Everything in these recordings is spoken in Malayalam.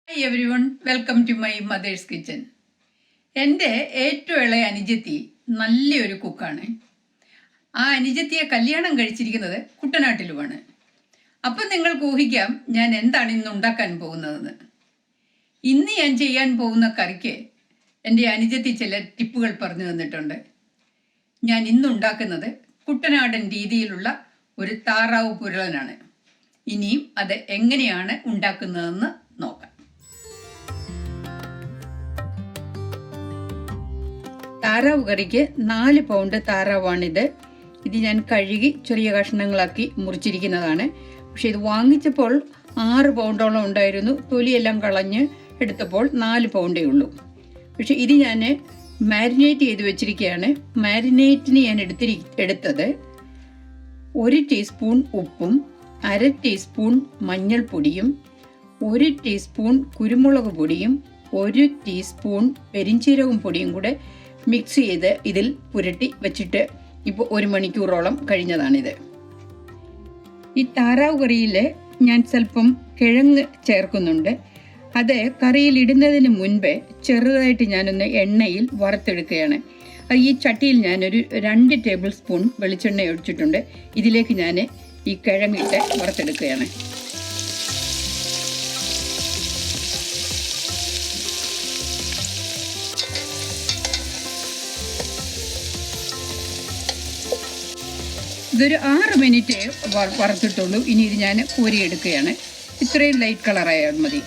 Hi everyone, welcome to my mother's kitchen. എൻ്റെ ഏറ്റവും ഇളയ അനുജത്തി നല്ലൊരു കുക്കാണ്. ആ അനുജത്തിയെ കല്യാണം കഴിച്ചിരിക്കുന്നത് കുട്ടനാട്ടിലുമാണ്. അപ്പം നിങ്ങൾക്ക് ഊഹിക്കാം ഞാൻ എന്താണ് ഇന്ന് ഉണ്ടാക്കാൻ പോകുന്നതെന്ന്. ഇന്ന് ഞാൻ ചെയ്യാൻ പോകുന്ന കറിക്ക് എൻ്റെ അനുജത്തി ചില ടിപ്പുകൾ പറഞ്ഞു തന്നിട്ടുണ്ട്. ഞാൻ ഇന്നുണ്ടാക്കുന്നത് കുട്ടനാടൻ രീതിയിലുള്ള ഒരു താറാവ് പുരളനാണ്. ഇനിയും അത് എങ്ങനെയാണ് ഉണ്ടാക്കുന്നതെന്ന് നോക്കാം. താറാവ് കറിക്ക് 4 പൗണ്ട് താറാവാണിത്. ഇത് ഞാൻ കഴുകി ചെറിയ കഷ്ണങ്ങളാക്കി മുറിച്ചിരിക്കുന്നതാണ്. പക്ഷെ ഇത് വാങ്ങിച്ചപ്പോൾ 6 പൗണ്ടോളം ഉണ്ടായിരുന്നു. തൊലിയെല്ലാം കളഞ്ഞ് എടുത്തപ്പോൾ 4 പൗണ്ടേ ഉള്ളൂ. പക്ഷെ ഇത് ഞാൻ മാരിനേറ്റ് ചെയ്ത് വെച്ചിരിക്കുകയാണ്. മാരിനേറ്റിന് ഞാൻ എടുത്തത് 1 ടീസ്പൂൺ ഉപ്പും 1/2 ടീസ്പൂൺ മഞ്ഞൾപ്പൊടിയും 1 ടീസ്പൂൺ കുരുമുളക് പൊടിയും 1 ടീസ്പൂൺ പെരിഞ്ചീരകം പൊടിയും കൂടെ മിക്സ് ചെയ്ത് ഇതിൽ പുരട്ടി വെച്ചിട്ട് ഇപ്പോൾ 1 മണിക്കൂറോളം കഴിഞ്ഞതാണിത്. ഈ താറാവ് കറിയിൽ ഞാൻ സ്വല്പം കിഴങ്ങ് ചേർക്കുന്നുണ്ട്. അത് കറിയിൽ ഇടുന്നതിന് മുൻപേ ചെറുതായിട്ട് ഞാനൊന്ന് എണ്ണയിൽ വറുത്തെടുക്കുകയാണ്. ഈ ചട്ടിയിൽ ഞാനൊരു 2 ടേബിൾ സ്പൂൺ വെളിച്ചെണ്ണ ഒഴിച്ചിട്ടുണ്ട്. ഇതിലേക്ക് ഞാൻ ഈ കിഴങ്ങിട്ട് വറുത്തെടുക്കുകയാണ്. ഇതൊരു 6 മിനിറ്റ് വറുത്തിട്ടുള്ളൂ. ഇനി ഇത് ഞാൻ കോരിയെടുക്കുകയാണ്. ഇത്രയും ലൈറ്റ് കളറായാൽ മതി.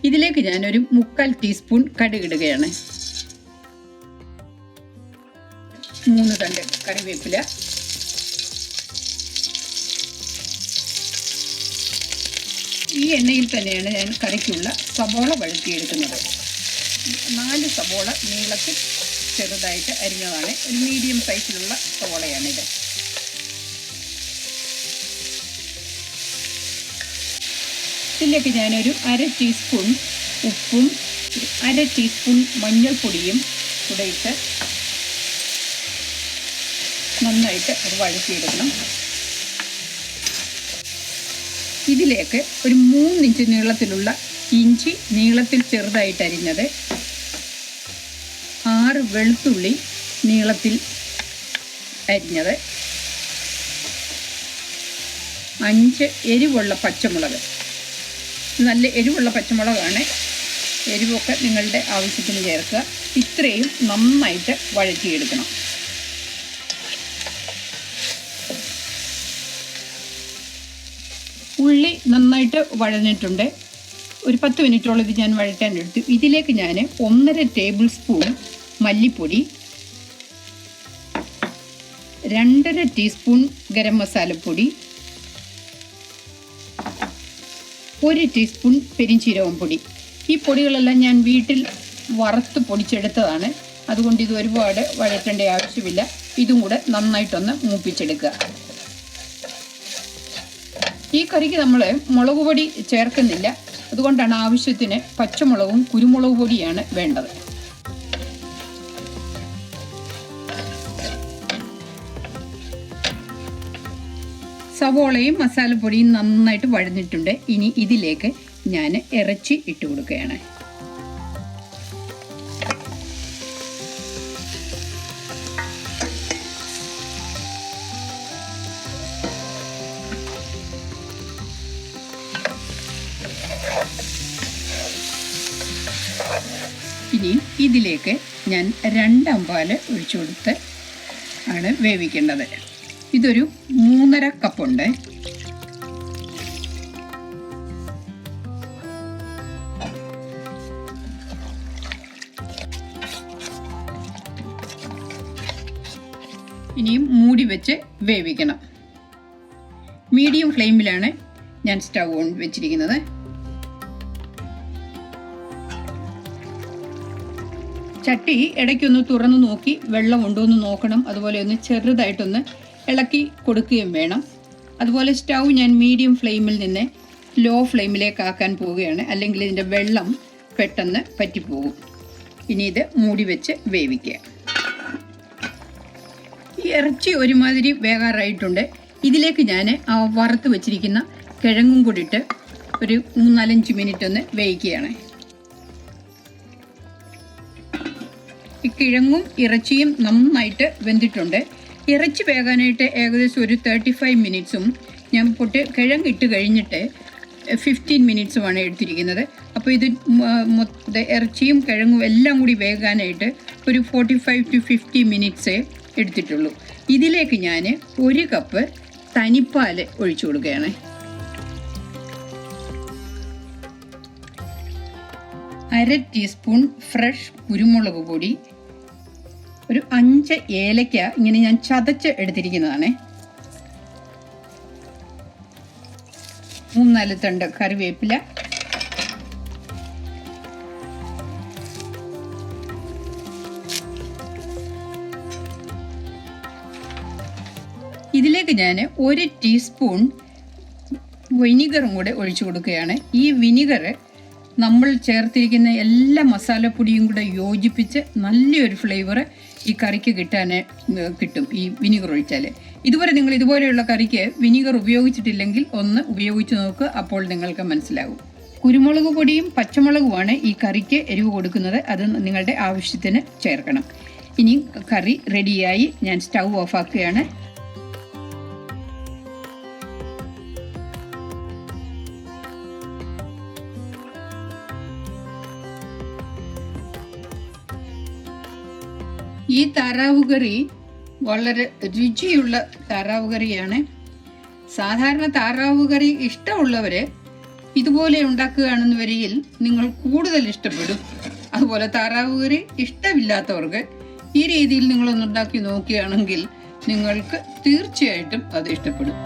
ഇതിലേക്ക് ഞാനൊരു 3/4 ടീസ്പൂൺ കടുകിടുകയാണ്. 3 തണ്ട് കറിവേപ്പില, ഈ എണ്ണയിൽ തന്നെയാണ് ഞാൻ കറിക്കുള്ള സവോള വഴറ്റിയെടുക്കുന്നത്. 4 സവോള നീളത്തിൽ ചെറുതായിട്ട് അരിഞ്ഞതാണ്. ഒരു മീഡിയം സൈസിലുള്ള സവോളയാണിത്. ഇതിലേക്ക് ഞാനൊരു 1/2 ടീസ്പൂൺ ഉപ്പും 1/2 ടീസ്പൂൺ മഞ്ഞൾപ്പൊടിയും കൂടെ ഇട്ട് നന്നായിട്ട് അത് വഴറ്റിയെടുക്കണം. ഇതിലേക്ക് ഒരു 3 ഇഞ്ച് നീളത്തിലുള്ള ഇഞ്ചി നീളത്തിൽ ചെറുതായിട്ട് അരിഞ്ഞത്, 6 വെളുത്തുള്ളി നീളത്തിൽ അരിഞ്ഞത്, 5 എരിവുള്ള പച്ചമുളക്. നല്ല എരിവുള്ള പച്ചമുളകാണ്. എരിവൊക്കെ നിങ്ങളുടെ ആവശ്യത്തിന് ചേർക്കുക. ഇത്രയും നന്നായിട്ട് വഴറ്റിയെടുക്കണം. ഉള്ളി നന്നായിട്ട് വഴഞ്ഞിട്ടുണ്ട്. ഒരു 10 മിനിറ്റോളം ഇത് ഞാൻ വഴറ്റാൻ എടുത്തു. ഇതിലേക്ക് ഞാൻ 1.5 ടേബിൾ സ്പൂൺ മല്ലിപ്പൊടി, 2.5 ടീസ്പൂൺ ഗരം മസാലപ്പൊടി, 1 ടീസ്പൂൺ പെരിഞ്ചീരകം പൊടി. ഈ പൊടികളെല്ലാം ഞാൻ വീട്ടിൽ വറുത്ത് പൊടിച്ചെടുത്തതാണ്. അതുകൊണ്ട് ഇത് ഒരുപാട് വഴറ്റേണ്ട ആവശ്യമില്ല. ഇതും കൂടെ നന്നായിട്ടൊന്ന് മൂപ്പിച്ചെടുക്കുക. ഈ കറിക്ക് നമ്മൾ മുളക് പൊടി ചേർക്കുന്നില്ല. അതുകൊണ്ടാണ് ആവശ്യത്തിന് പച്ചമുളകും കുരുമുളക് പൊടിയാണ് വേണ്ടത്. സവോളയും മസാലപ്പൊടിയും നന്നായിട്ട് വഴഞ്ഞിട്ടുണ്ട്. ഇനി ഇതിലേക്ക് ഞാൻ ഇറച്ചി ഇട്ട് കൊടുക്കുകയാണ്. ഇനി ഇതിലേക്ക് ഞാൻ 2 പാൽ ഒഴിച്ചു കൊടുത്ത് ആണ് വേവിക്കേണ്ടത്. ഇതൊരു 3.5 കപ്പുണ്ട്. ഇനിയും മൂടി വെച്ച് വേവിക്കണം. മീഡിയം ഫ്ലെയിമിലാണ് ഞാൻ സ്റ്റൗ ഓൺ വെച്ചിരിക്കുന്നത്. ചട്ടി ഇടയ്ക്കൊന്ന് തുറന്ന് നോക്കി വെള്ളം ഉണ്ടോ എന്ന് നോക്കണം. അതുപോലെ ഒന്ന് ചെറുതായിട്ടൊന്ന് ഇളക്കി കൊടുക്കുകയും വേണം. അതുപോലെ സ്റ്റൗ ഞാൻ മീഡിയം ഫ്ലെയിമിൽ നിന്ന് ലോ ഫ്ലെയിമിലേക്ക് ആക്കാൻ പോവുകയാണ്. അല്ലെങ്കിൽ ഇതിൻ്റെ വെള്ളം പെട്ടെന്ന് പറ്റിപ്പോകും. ഇനി ഇത് മൂടി വെച്ച് വേവിക്കുക. ഈ ഇറച്ചി ഒരുമാതിരി വേകാറായിട്ടുണ്ട്. ഇതിലേക്ക് ഞാൻ വറുത്ത് വെച്ചിരിക്കുന്ന കിഴങ്ങും കൂടി ഇട്ട് ഒരു 3-4 മിനിറ്റ് ഒന്ന് വേവിക്കുകയാണ്. ഈ കിഴങ്ങും ഇറച്ചിയും നന്നായിട്ട് വെന്തിട്ടുണ്ട്. ഇറച്ചി വേകാനായിട്ട് ഏകദേശം ഒരു 35 മിനിറ്റ്സും ഞാൻ കിഴങ്ങിട്ട് കഴിഞ്ഞിട്ട് 15 മിനിറ്റ്സുമാണ് എടുത്തിരിക്കുന്നത്. അപ്പോൾ ഇത് ഇറച്ചിയും കിഴങ്ങും എല്ലാം കൂടി വേകാനായിട്ട് ഒരു 45 to 50 മിനിറ്റ്സേ എടുത്തിട്ടുള്ളൂ. ഇതിലേക്ക് ഞാൻ 1 കപ്പ് തനിപ്പാൽ ഒഴിച്ചു കൊടുക്കുകയാണ്. അര ടീസ്പൂൺ ഫ്രഷ് കുരുമുളക് പൊടി, ഒരു 5 ഏലക്ക ഇങ്ങനെ ഞാൻ ചതച്ച് എടുത്തിരിക്കുന്നതാണ്, 3-4 തണ്ട് കറിവേപ്പില, ഇതിലേക്ക് ഞാൻ 1 ടീസ്പൂൺ വിനിഗറും കൂടെ ഒഴിച്ചു കൊടുക്കുകയാണ്. ഈ വിനിഗർ നമ്മൾ ചേർത്തിരിക്കുന്ന എല്ലാ മസാലപ്പൊടിയും കൂടെ യോജിപ്പിച്ച് നല്ലൊരു ഫ്ലേവർ ഈ കറിക്ക് കിട്ടും ഈ വിനിഗർ ഒഴിച്ചാൽ. ഇതുവരെ നിങ്ങൾ ഇതുപോലെയുള്ള കറിക്ക് വിനിഗർ ഉപയോഗിച്ചിട്ടില്ലെങ്കിൽ ഒന്ന് ഉപയോഗിച്ച് നോക്കുക, അപ്പോൾ നിങ്ങൾക്ക് മനസ്സിലാകും. കുരുമുളക് പൊടിയും പച്ചമുളകുമാണ് ഈ കറിക്ക് എരിവ് കൊടുക്കുന്നത്. അത് നിങ്ങളുടെ ആവശ്യത്തിന് ചേർക്കണം. ഇനി കറി റെഡിയായി. ഞാൻ സ്റ്റൗ ഓഫാക്കുകയാണ്. ഈ താറാവ് കറി വളരെ രുചിയുള്ള താറാവ് കറിയാണ്. സാധാരണ താറാവ് കറി ഇഷ്ടമുള്ളവർ ഇതുപോലെ ഉണ്ടാക്കുകയാണെന്ന് വരികിൽ നിങ്ങൾ കൂടുതൽ ഇഷ്ടപ്പെടും. അതുപോലെ താറാവ് കറി ഇഷ്ടമില്ലാത്തവർക്ക് ഈ രീതിയിൽ നിങ്ങളൊന്നുണ്ടാക്കി നോക്കുകയാണെങ്കിൽ നിങ്ങൾക്ക് തീർച്ചയായിട്ടും അത് ഇഷ്ടപ്പെടും.